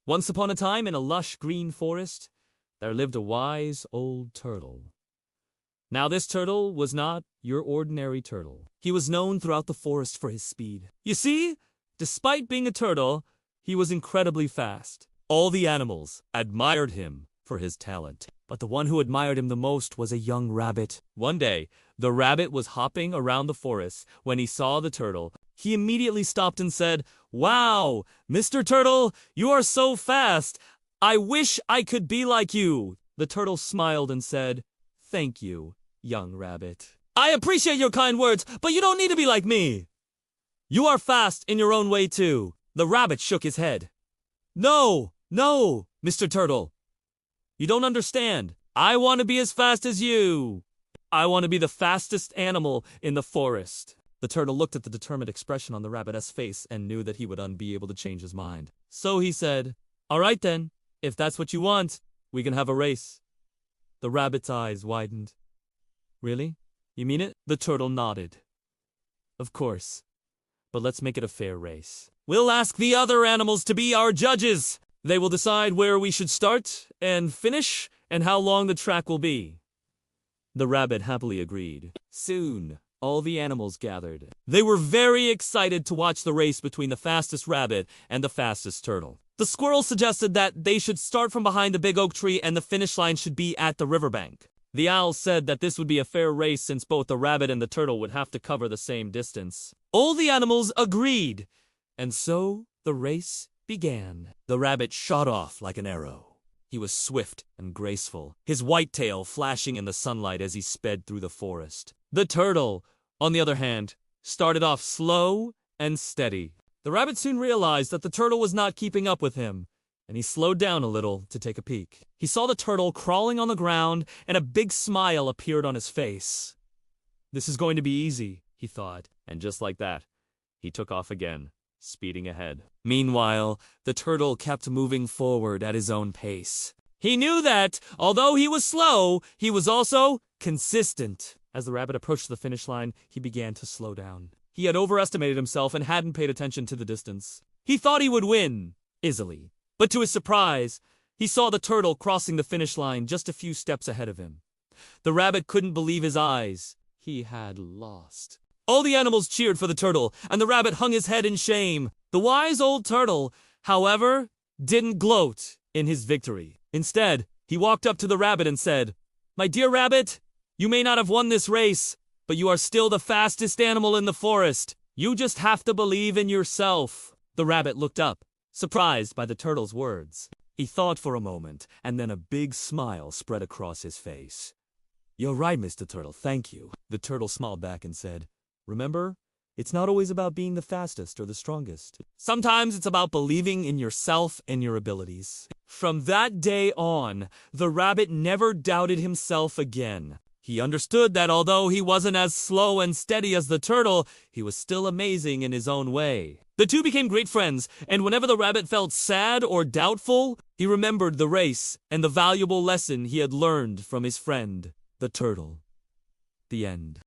Once upon a time, in a lush green forest, there lived a wise old turtle. Now this turtle was not your ordinary turtle. He was known throughout the forest for his speed. You see, despite being a turtle, he was incredibly fast. All the animals admired him for his talent. But the one who admired him the most was a young rabbit. One day, the rabbit was hopping around the forest when he saw the turtle. He immediately stopped and said, "Wow, Mr. Turtle, you are so fast. I wish I could be like you." The turtle smiled and said, "Thank you, young rabbit. I appreciate your kind words, but you don't need to be like me. You are fast in your own way too." The rabbit shook his head. No, Mr. Turtle. You don't understand. I want to be as fast as you. I want to be the fastest animal in the forest. The turtle looked at the determined expression on the rabbit's face and knew that he would be able to change his mind. So he said, "All right then, if that's what you want, we can have a race." The rabbit's eyes widened. "Really? You mean it?" The turtle nodded. "Of course. But let's make it a fair race. We'll ask the other animals to be our judges. They will decide where we should start and finish and how long the track will be." The rabbit happily agreed. Soon, all the animals gathered. They were very excited to watch the race between the fastest rabbit and the fastest turtle. The squirrel suggested that they should start from behind the big oak tree and the finish line should be at the riverbank. The owl said that this would be a fair race since both the rabbit and the turtle would have to cover the same distance. All the animals agreed, and so the race began. The rabbit shot off like an arrow. He was swift and graceful, his white tail flashing in the sunlight as he sped through the forest. The turtle, on the other hand, started off slow and steady. The rabbit soon realized that the turtle was not keeping up with him, and he slowed down a little to take a peek. He saw the turtle crawling on the ground, and a big smile appeared on his face. "This is going to be easy," he thought, and just like that, he took off again, speeding ahead. Meanwhile, the turtle kept moving forward at his own pace. He knew that, although he was slow, he was also consistent. As the rabbit approached the finish line, he began to slow down. He had overestimated himself and hadn't paid attention to the distance. He thought he would win, easily. But to his surprise, he saw the turtle crossing the finish line just a few steps ahead of him. The rabbit couldn't believe his eyes. He had lost. All the animals cheered for the turtle, and the rabbit hung his head in shame. The wise old turtle, however, didn't gloat in his victory. Instead, he walked up to the rabbit and said, "My dear rabbit, you may not have won this race, but you are still the fastest animal in the forest. You just have to believe in yourself." The rabbit looked up, surprised by the turtle's words. He thought for a moment, and then a big smile spread across his face. "You're right, Mr. Turtle, thank you." The turtle smiled back and said, "Remember, it's not always about being the fastest or the strongest. Sometimes it's about believing in yourself and your abilities." From that day on, the rabbit never doubted himself again. He understood that although he wasn't as slow and steady as the turtle, he was still amazing in his own way. The two became great friends, and whenever the rabbit felt sad or doubtful, he remembered the race and the valuable lesson he had learned from his friend, the turtle. The end.